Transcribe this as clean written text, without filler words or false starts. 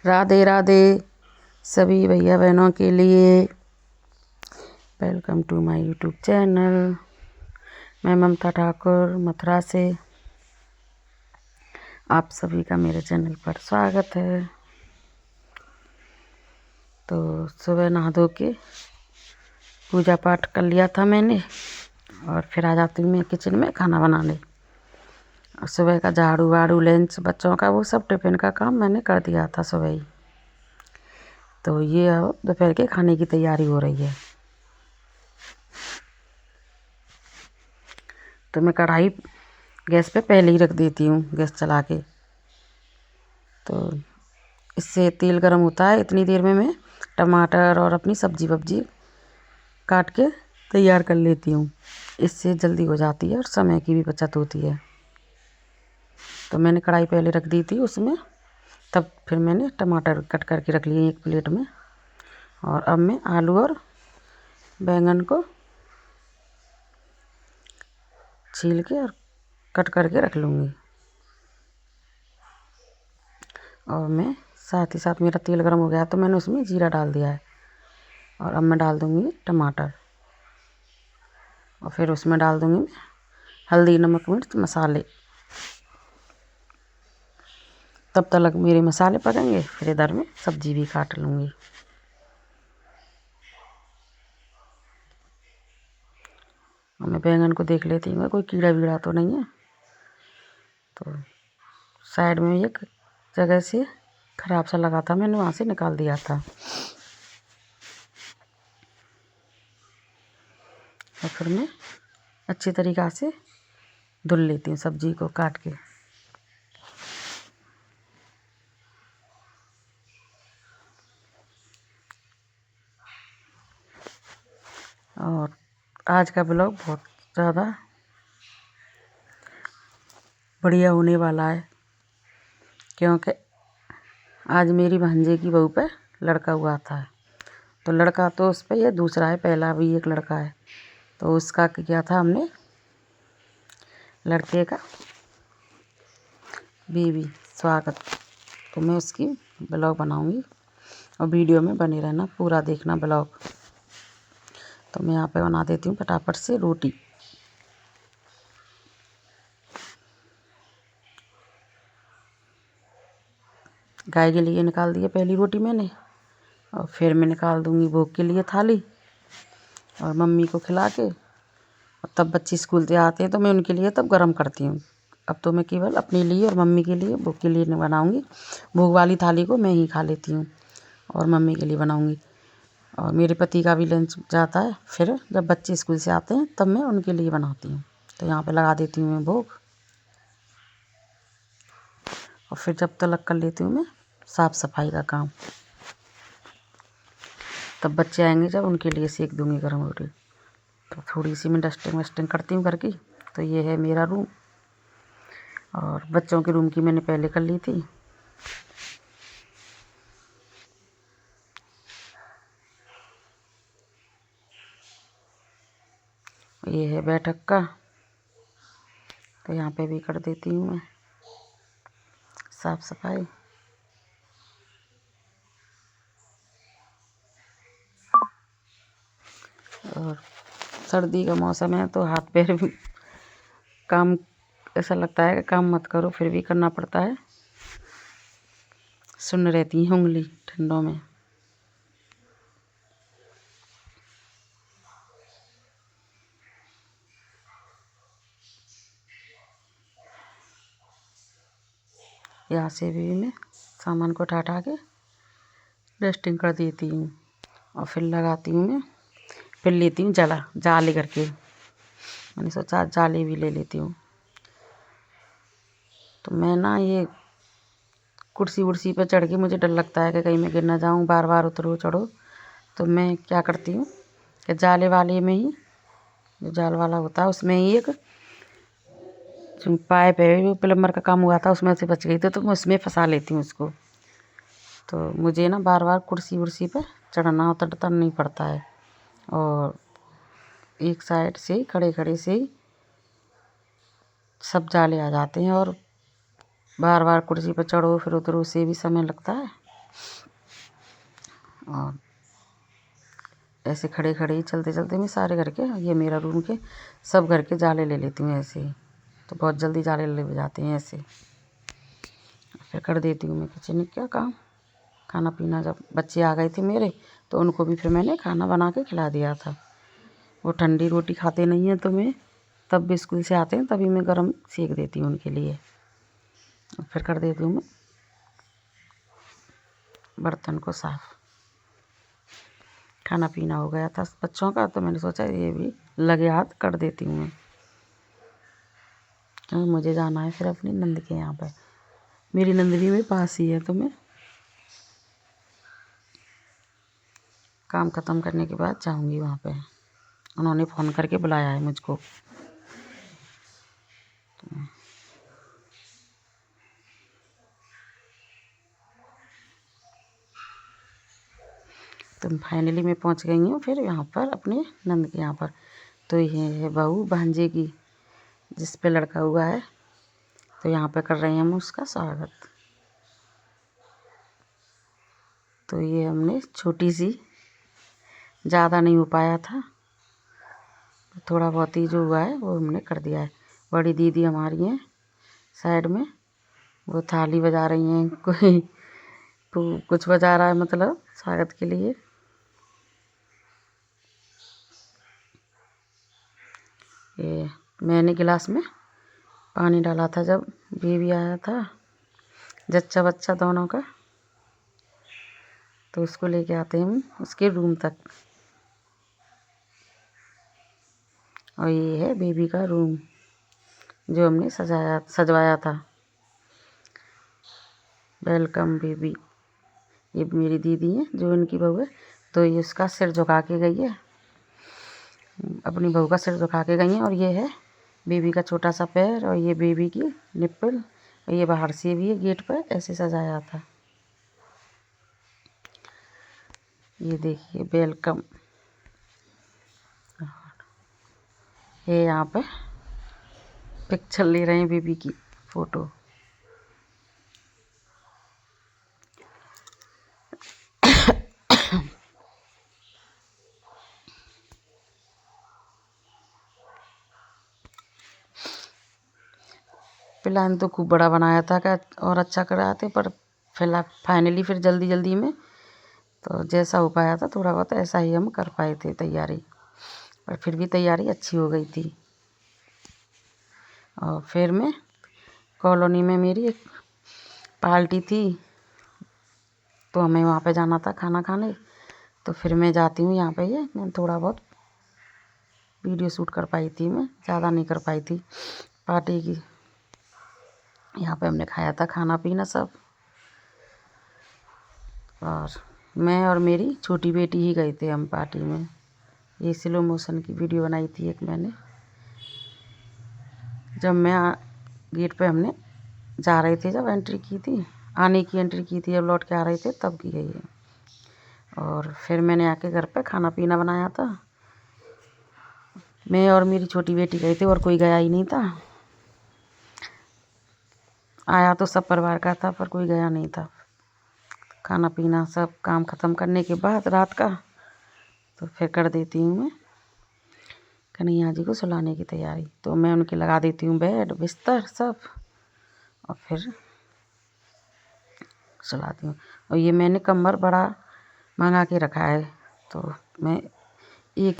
राधे राधे सभी भैया बहनों के लिए। Welcome to my YouTube channel. मैं ममता ठाकुर मथुरा से आप सभी का मेरे चैनल पर स्वागत है। तो सुबह नहा धो के पूजा पाठ कर लिया था मैंने और फिर आ जाती हूँ मैं किचन में खाना बनाने। और सुबह का झाड़ू वाड़ू लंच बच्चों का वो सब टिफ़िन का काम मैंने कर दिया था सुबह ही। तो ये अब दोपहर के खाने की तैयारी हो रही है। तो मैं कढ़ाई गैस पे पहले ही रख देती हूँ, गैस चला के। तो इससे तेल गर्म होता है, इतनी देर में मैं टमाटर और अपनी सब्जी वब्जी काट के तैयार कर लेती हूँ। इससे जल्दी हो जाती है और समय की भी बचत होती है। तो मैंने कढ़ाई पहले रख दी थी उसमें, तब फिर मैंने टमाटर कट करके रख लिए एक प्लेट में। और अब मैं आलू और बैंगन को छील के और कट करके रख लूँगी। और मैं साथ ही साथ मेरा तेल गर्म हो गया तो मैंने उसमें जीरा डाल दिया है। और अब मैं डाल दूँगी टमाटर और फिर उसमें डाल दूँगी मैं हल्दी नमक मिर्च मसाले। तब तक मेरे मसाले पकेंगे, फिर इधर में सब्जी भी काट लूँगी। और मैं बैंगन को देख लेती हूँ कोई कीड़ा वीड़ा तो नहीं है। तो साइड में एक जगह से ख़राब सा लगा था, मैंने वहाँ से निकाल दिया था। और फिर मैं अच्छी तरीक़ा से धुल लेती हूँ सब्जी को काट के। और आज का ब्लॉग बहुत ज़्यादा बढ़िया होने वाला है, क्योंकि आज मेरी भांजे की बहू पे लड़का हुआ था। तो लड़का तो उस पर ये दूसरा है, पहला भी एक लड़का है। तो उसका किया था हमने लड़के का बेबी स्वागत। तो मैं उसकी ब्लॉग बनाऊंगी और वीडियो में बने रहना, पूरा देखना ब्लॉग। तो मैं यहाँ पे बना देती हूँ फटाफट से रोटी। गाय के लिए निकाल दी है पहली रोटी मैंने, और फिर मैं निकाल दूँगी भोग के लिए थाली और मम्मी को खिला के। और तब बच्चे स्कूल से आते हैं तो मैं उनके लिए तब गरम करती हूँ। अब तो मैं केवल अपने लिए और मम्मी के लिए भोग के लिए नहीं बनाऊँगी। भोग वाली थाली को मैं ही खा लेती हूँ और मम्मी के लिए बनाऊँगी। और मेरे पति का भी लंच जाता है, फिर जब बच्चे स्कूल से आते हैं तब मैं उनके लिए बनाती हूँ। तो यहाँ पे लगा देती हूँ मैं भोग। और फिर जब तक कर लेती हूँ मैं साफ़ सफाई का काम। तब बच्चे आएंगे जब उनके लिए सेक दूँगी गर्म रोटी। तो थोड़ी सी मैं डस्टिंग वस्टिंग करती हूँ घर की। तो ये है मेरा रूम और बच्चों के रूम की मैंने पहले कर ली थी। ये है बैठक का, तो यहाँ पे भी कर देती हूँ मैं साफ़ सफाई। और सर्दी का मौसम है तो हाथ पैर भी काम ऐसा लगता है कि काम मत करो, फिर भी करना पड़ता है। सुन्न रहती है उंगली ठंडों में। यहाँ से भी मैं सामान को उठा के डस्टिंग कर देती हूँ। और फिर लगाती हूँ मैं, फिर लेती हूँ जाले करके। मैंने सोचा जाले भी ले लेती हूँ। तो मैं ना ये कुर्सी वुर्सी पर चढ़ के मुझे डर लगता है कि कहीं मैं गिर ना जाऊँ, बार बार उतरो चढ़ो। तो मैं क्या करती हूँ कि जाले वाले में ही, जो जाल वाला होता है उसमें ही एक जो पाइप है, वो प्लम्बर का काम हुआ था उसमें से बच गई थी, तो मैं उसमें फंसा लेती हूँ उसको। तो मुझे ना बार बार कुर्सी वुर्सी पर चढ़ना उतरना नहीं पड़ता है। और एक साइड से ही खड़े खड़े से ही सब जाले आ जाते हैं। और बार बार कुर्सी पर चढ़ो फिर उतरो, से भी समय लगता है। और ऐसे खड़े खड़े ही चलते चलते मैं सारे घर के, ये मेरा रूम के सब घर के जाले ले लेती हूँ ऐसे ही, तो बहुत जल्दी जाले ले जाते हैं ऐसे। फिर कर देती हूँ मैं किचन में क्या काम, खाना पीना। जब बच्चे आ गए थे मेरे तो उनको भी फिर मैंने खाना बना के खिला दिया था। वो ठंडी रोटी खाते नहीं हैं, तो मैं तब भी स्कूल से आते हैं तभी मैं गरम सेक देती हूँ उनके लिए। और फिर कर देती हूँ मैं बर्तन को साफ़। खाना पीना हो गया था बच्चों का, तो मैंने सोचा ये भी लगे हाथ कर देती हूँ मैं, क्योंकि मुझे जाना है फिर अपनी नंद के यहाँ पर। मेरी नंद भी मेरे पास ही है, तो मैं काम ख़त्म करने के बाद जाऊँगी वहाँ पे। उन्होंने फ़ोन करके बुलाया है मुझको। तो फाइनली मैं पहुँच गई हूँ फिर यहाँ पर अपने नंद के यहाँ पर। तो ये है बहू भांजे की, जिस पे लड़का हुआ है, तो यहाँ पे कर रहे हैं हम उसका स्वागत। तो ये हमने छोटी सी, ज़्यादा नहीं हो पाया था, थोड़ा बहुत ही जो हुआ है वो हमने कर दिया है। बड़ी दीदी हमारी हैं साइड में, वो थाली बजा रही हैं, कोई तो कुछ बजा रहा है, मतलब स्वागत के लिए। ये मैंने गिलास में पानी डाला था जब बेबी आया था, जच्चा बच्चा दोनों का, तो उसको लेके आते हैं हम उसके रूम तक। और ये है बेबी का रूम जो हमने सजवाया था। Welcome baby. ये मेरी दीदी है जो इनकी बहू है, तो ये उसका सिर झुका के गई है, अपनी बहू का सिर झुका के गई है। और ये है बेबी का छोटा सा पैर, और ये बेबी की निप्पल, और ये बाहर से भी है गेट पर ऐसे सजाया था। ये देखिए वेलकम। ये यहाँ पे पिक्चर ले रहे हैं बेबी की फ़ोटो। प्लान तो खूब बड़ा बनाया था क्या और अच्छा कराते, पर फिलहाल फाइनली फिर जल्दी जल्दी में तो जैसा हो पाया था थोड़ा बहुत ऐसा ही हम कर पाए थे तैयारी, पर फिर भी तैयारी अच्छी हो गई थी। और फिर मैं कॉलोनी में मेरी एक पार्टी थी, तो हमें वहाँ पे जाना था खाना खाने। तो फिर मैं जाती हूँ यहाँ पे, ये मैं थोड़ा बहुत वीडियो शूट कर पाई थी, मैं ज़्यादा नहीं कर पाई थी पार्टी की। यहाँ पे हमने खाया था खाना पीना सब, और मैं और मेरी छोटी बेटी ही गए थे हम पार्टी में। ये स्लो मोशन की वीडियो बनाई थी एक मैंने, जब मैं गेट पे हमने जा रहे थे, जब एंट्री की थी, आने की एंट्री की थी, जब लौट के आ रहे थे तब की गई है। और फिर मैंने आके घर पे खाना पीना बनाया था। मैं और मेरी छोटी बेटी गए थे और कोई गया ही नहीं था। आया तो सब परिवार का था, पर कोई गया नहीं था। खाना पीना सब काम ख़त्म करने के बाद रात का, तो फिर कर देती हूँ मैं कन्हैया जी को सुलाने की तैयारी। तो मैं उनके लगा देती हूँ बेड बिस्तर सब, और फिर सुलाती हूँ। और ये मैंने कम्बल बड़ा मंगा के रखा है, तो मैं एक